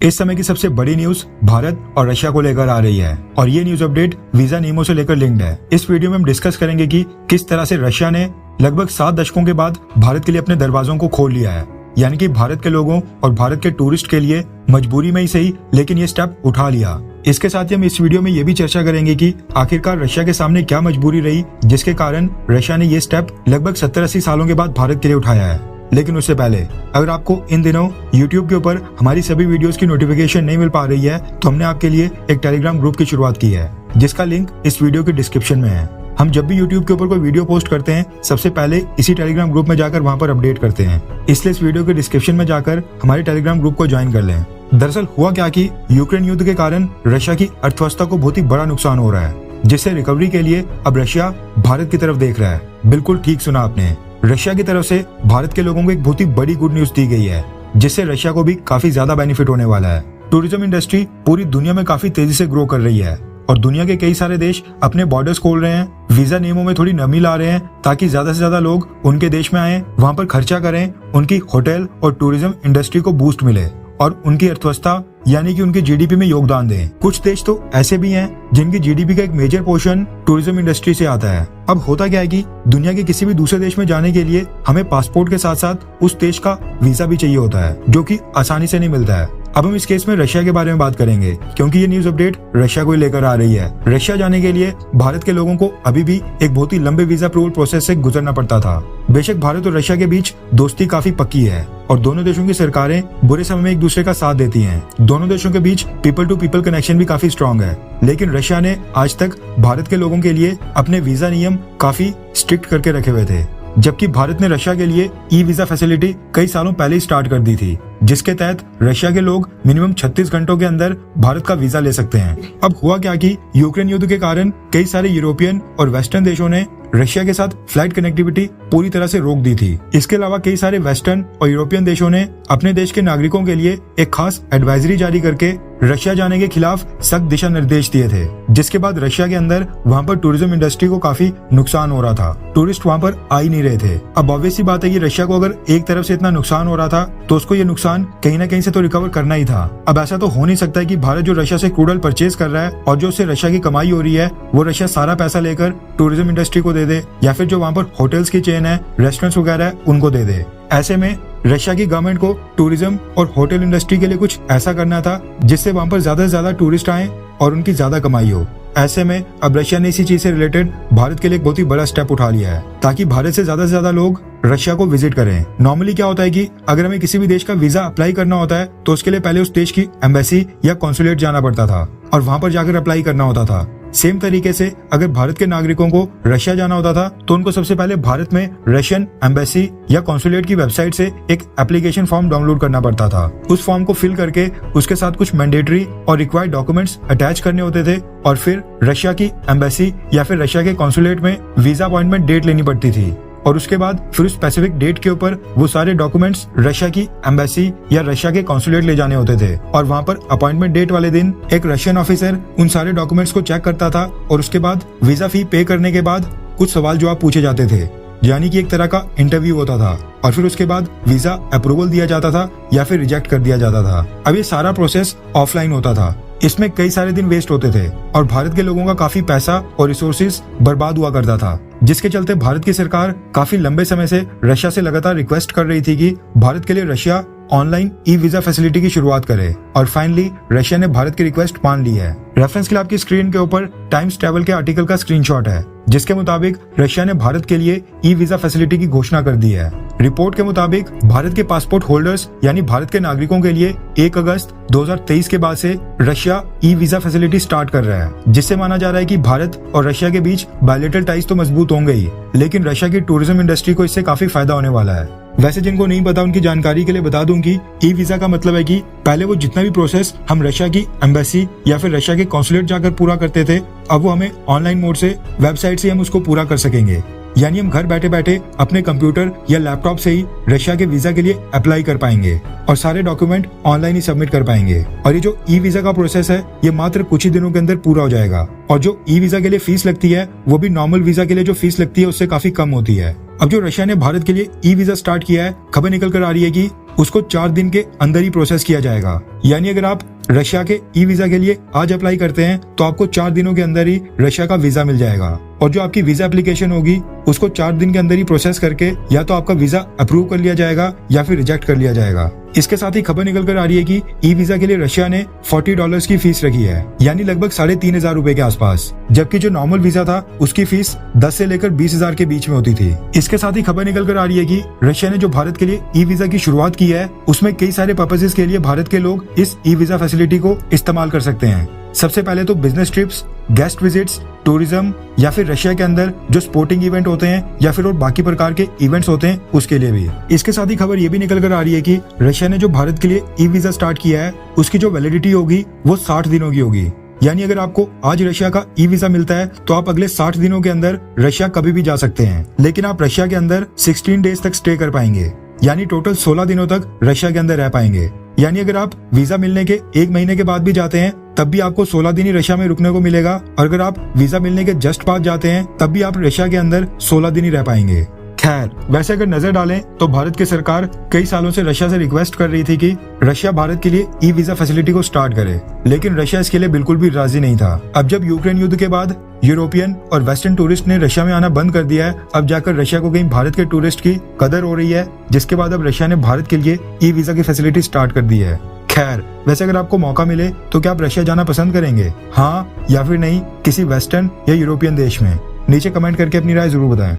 इस समय की सबसे बड़ी न्यूज भारत और रशिया को लेकर आ रही है और ये न्यूज अपडेट वीजा नियमों से लेकर लिंक्ड है। इस वीडियो में हम डिस्कस करेंगे कि किस तरह से रशिया ने लगभग 7 दशकों के बाद भारत के लिए अपने दरवाजों को खोल लिया है, यानी कि भारत के लोगों और भारत के टूरिस्ट के लिए मजबूरी में ही सही लेकिन ये स्टेप उठा लिया। इसके साथ ही हम इस वीडियो में ये भी चर्चा करेंगे कि आखिरकार रशिया के सामने क्या मजबूरी रही जिसके कारण रशिया ने ये स्टेप लगभग 70-80 सालों के बाद भारत के लिए उठाया है। लेकिन उससे पहले अगर आपको इन दिनों YouTube के ऊपर हमारी सभी वीडियोस की नोटिफिकेशन नहीं मिल पा रही है तो हमने आपके लिए एक टेलीग्राम ग्रुप की शुरुआत की है जिसका लिंक इस वीडियो के डिस्क्रिप्शन में है। हम जब भी YouTube के ऊपर कोई वीडियो पोस्ट करते हैं सबसे पहले इसी टेलीग्राम ग्रुप में जाकर वहां पर अपडेट करते हैं, इसलिए इस वीडियो के डिस्क्रिप्शन में जाकर हमारे टेलीग्राम ग्रुप को ज्वाइन कर लें। दरअसल हुआ क्या कि यूक्रेन युद्ध के कारण रशिया की अर्थव्यवस्था को बहुत ही बड़ा नुकसान हो रहा है, जिससे रिकवरी के लिए अब रशिया भारत की तरफ देख रहा है। बिल्कुल ठीक सुना आपने, रशिया की तरफ से भारत के लोगों को एक बहुत ही बड़ी गुड न्यूज दी गई है जिससे रशिया को भी काफी ज्यादा बेनिफिट होने वाला है। टूरिज्म इंडस्ट्री पूरी दुनिया में काफी तेजी से ग्रो कर रही है और दुनिया के कई सारे देश अपने बॉर्डर्स खोल रहे हैं, वीजा नियमों में थोड़ी नमी ला रहे हैं ताकि ज्यादा से ज्यादा लोग उनके देश में आए, वहां पर खर्चा करें, उनकी होटल और टूरिज्म इंडस्ट्री को बूस्ट मिले और उनकी अर्थव्यवस्था यानी कि उनकी जीडीपी में योगदान दें। कुछ देश तो ऐसे भी हैं जिनकी जीडीपी का एक मेजर पोर्शन टूरिज्म इंडस्ट्री से आता है। अब होता क्या है कि दुनिया के किसी भी दूसरे देश में जाने के लिए हमें पासपोर्ट के साथ साथ उस देश का वीजा भी चाहिए होता है जो कि आसानी से नहीं मिलता है। अब हम इस केस में रशिया के बारे में बात करेंगे क्योंकि ये न्यूज अपडेट रशिया को ही लेकर आ रही है। रशिया जाने के लिए भारत के लोगों को अभी भी एक बहुत ही लंबे वीजा अप्रूवल प्रोसेस से गुजरना पड़ता था। बेशक भारत और रशिया के बीच दोस्ती काफी पक्की है और दोनों देशों की सरकारें बुरे समय में एक दूसरे का साथ देती हैं। दोनों देशों के बीच पीपल टू पीपल कनेक्शन भी काफी स्ट्रांग है, लेकिन रशिया ने आज तक भारत के लोगों के लिए अपने वीजा नियम काफी स्ट्रिक्ट करके रखे हुए थे, जबकि भारत ने रशिया के लिए ई वीजा फैसिलिटी कई सालों पहले ही स्टार्ट कर दी थी, जिसके तहत रशिया के लोग मिनिमम 36 घंटों के अंदर भारत का वीजा ले सकते हैं। अब हुआ क्या कि यूक्रेन युद्ध के कारण कई सारे यूरोपियन और वेस्टर्न देशों ने रशिया के साथ फ्लाइट कनेक्टिविटी पूरी तरह से रोक दी थी। इसके अलावा कई सारे वेस्टर्न और यूरोपियन देशों ने अपने देश के नागरिकों के लिए एक खास एडवाइजरी जारी करके रशिया जाने के खिलाफ सख्त दिशा निर्देश दिए थे, जिसके बाद रशिया के अंदर वहां पर टूरिज्म इंडस्ट्री को काफी नुकसान हो रहा था। टूरिस्ट वहां पर आ ही नहीं रहे थे। अब ऑब्वियस सी बात है कि रशिया को अगर एक तरफ से इतना नुकसान हो रहा था तो उसको ये नुकसान कहीं ना कहीं से तो रिकवर करना ही था। अब ऐसा तो हो नहीं सकता है कि भारत जो रशिया से क्रूड ऑयल परचेज कर रहा है और जो उससे रशिया की कमाई हो रही है वो रशिया सारा पैसा लेकर टूरिज्म इंडस्ट्री को दे दे या फिर जो वहाँ पर होटल्स की चेन है, रेस्टोरेंट्स वगैरह है, उनको दे दे। ऐसे में रशिया की गवर्नमेंट को टूरिज्म और होटल इंडस्ट्री के लिए कुछ ऐसा करना था जिससे वहाँ पर ज्यादा से ज्यादा टूरिस्ट आए और उनकी ज्यादा कमाई हो। ऐसे में अब रशिया ने इसी चीज से रिलेटेड भारत के लिए एक बहुत ही बड़ा स्टेप उठा लिया है ताकि भारत से ज्यादा लोग रशिया को विजिट करें। नॉर्मली क्या होता है कि अगर हमें किसी भी देश का वीजा अप्लाई करना होता है तो उसके लिए पहले उस देश की एम्बेसी या कॉन्सुलेट जाना पड़ता था और वहां पर जाकर अप्लाई करना होता था। सेम तरीके से अगर भारत के नागरिकों को रशिया जाना होता था तो उनको सबसे पहले भारत में रशियन एम्बेसी या कॉन्सुलेट की वेबसाइट से एक एप्लीकेशन फॉर्म डाउनलोड करना पड़ता था। उस फॉर्म को फिल करके उसके साथ कुछ मैंडेटरी और रिक्वायर्ड डॉक्यूमेंट्स अटैच करने होते थे और फिर रशिया की एम्बेसी या फिर रशिया के कॉन्सुलेट में वीजा अपॉइंटमेंट डेट लेनी पड़ती थी और उसके बाद फिर उस स्पेसिफिक डेट के ऊपर वो सारे डॉक्यूमेंट्स रशिया की एम्बेसी या रशिया के कॉन्सुलेट ले जाने होते थे और वहाँ पर अपॉइंटमेंट डेट वाले दिन एक रशियन ऑफिसर उन सारे डॉक्यूमेंट्स को चेक करता था और उसके बाद वीजा फी पे करने के बाद कुछ सवाल जवाब पूछे जाते थे, यानी कि एक तरह का इंटरव्यू होता था और फिर उसके बाद वीजा अप्रूवल दिया जाता था या फिर रिजेक्ट कर दिया जाता था। अब ये सारा प्रोसेस ऑफलाइन होता था, इसमें कई सारे दिन वेस्ट होते थे और भारत के लोगों का काफी पैसा और रिसोर्सेज बर्बाद हुआ करता था, जिसके चलते भारत की सरकार काफी लंबे समय से रशिया से लगातार रिक्वेस्ट कर रही थी कि भारत के लिए Russia online e visa facility की शुरुआत करे और फाइनली रशिया ने भारत की रिक्वेस्ट मान ली है। रेफरेंस के लिए आपकी स्क्रीन के ऊपर टाइम्स ट्रैवल के आर्टिकल का स्क्रीनशॉट है जिसके मुताबिक रशिया ने भारत के लिए ई वीजा फैसिलिटी की घोषणा कर दी है। रिपोर्ट के मुताबिक भारत के पासपोर्ट होल्डर्स यानी भारत के नागरिकों के लिए 1 अगस्त 2023 के बाद से Russia e visa facility start कर रहा है, जिससे माना जा रहा है कि भारत और रशिया के बीच बायलैटरल टाइज तो मजबूत होंगे ही, लेकिन रशिया की टूरिज्म इंडस्ट्री को इससे काफी फायदा होने वाला है। वैसे जिनको नहीं पता उनकी जानकारी के लिए बता दूं कि ई वीजा का मतलब है कि पहले वो जितना भी प्रोसेस हम रशिया की एम्बेसी या फिर रशिया के कॉन्सुलेट जाकर पूरा करते थे, अब वो हमें ऑनलाइन मोड से वेबसाइट से हम उसको पूरा कर सकेंगे, यानी हम घर बैठे बैठे अपने कंप्यूटर या लैपटॉप से ही रशिया के वीजा के लिए अप्लाई कर पाएंगे और सारे डॉक्यूमेंट ऑनलाइन ही सबमिट कर पाएंगे। और ये जो ई वीजा का प्रोसेस है ये मात्र कुछ ही दिनों के अंदर पूरा हो जाएगा और जो ई वीजा के लिए फीस लगती है वो भी नॉर्मल वीजा के लिए जो फीस लगती है उससे काफी कम होती है। अब जो रशिया ने भारत के लिए ई वीजा स्टार्ट किया है, खबर निकल कर आ रही है कि उसको 4 दिन के अंदर ही प्रोसेस किया जाएगा। यानी अगर आप रशिया के ई वीजा के लिए आज अप्लाई करते हैं तो आपको 4 दिनों के अंदर ही रशिया का वीजा मिल जाएगा। और जो आपकी वीजा एप्लीकेशन होगी उसको 4 दिन के अंदर ही प्रोसेस करके या तो आपका वीजा अप्रूव कर लिया जाएगा या फिर रिजेक्ट कर लिया जाएगा। इसके साथ ही खबर निकल कर आ रही है कि ई वीजा के लिए रशिया ने $40 की फीस रखी है, यानी लगभग 3,500 रुपए के आसपास, जबकि जो नॉर्मल वीजा था उसकी फीस 10 से लेकर 20,000 के बीच में होती थी। इसके साथ ही खबर निकल कर आ रही है कि रशिया ने जो भारत के लिए ई वीजा की शुरुआत की है उसमें कई सारे पर्पसेस के लिए भारत के लोग इस ई वीजा फैसिलिटी को इस्तेमाल कर सकते हैं। सबसे पहले तो business trips, guest visits, tourism या फिर रशिया के अंदर जो स्पोर्टिंग इवेंट होते हैं या फिर और बाकी प्रकार के इवेंट्स होते हैं उसके लिए भी। इसके साथ ही खबर ये भी निकल कर आ रही है कि रशिया ने जो भारत के लिए ई वीजा स्टार्ट किया है उसकी जो वैलिडिटी होगी वो 60 दिनों की होगी। यानी अगर आपको आज रशिया का ई वीजा मिलता है तो आप अगले 60 दिनों के अंदर रशिया कभी भी जा सकते हैं, लेकिन आप रशिया के अंदर 16 डेज तक स्टे कर पाएंगे, यानी टोटल 16 दिनों तक रशिया के अंदर रह पाएंगे। यानी अगर आप वीजा मिलने के 1 महीने के बाद भी जाते हैं तब भी आपको 16 दिन ही रशिया में रुकने को मिलेगा, और अगर आप वीजा मिलने के जस्ट बाद जाते हैं तब भी आप रशिया के अंदर 16 दिन ही रह पाएंगे। खैर, वैसे अगर नजर डालें तो भारत की सरकार कई सालों से रशिया से रिक्वेस्ट कर रही थी कि रशिया भारत के लिए ई वीजा फैसिलिटी को स्टार्ट करे, लेकिन रशिया इसके लिए बिल्कुल भी राजी नहीं था। अब जब यूक्रेन युद्ध के बाद यूरोपियन और वेस्टर्न टूरिस्ट ने रशिया में आना बंद कर दिया है, अब जाकर रशिया को कहीं भारत के टूरिस्ट की कदर हो रही है, जिसके बाद अब रशिया ने भारत के लिए ई वीजा की फैसिलिटी स्टार्ट कर दी है। खैर, वैसे अगर आपको मौका मिले तो क्या आप रशिया जाना पसंद करेंगे, हाँ या फिर नहीं, किसी वेस्टर्न या यूरोपियन देश में? नीचे कमेंट करके अपनी राय जरूर बताएं।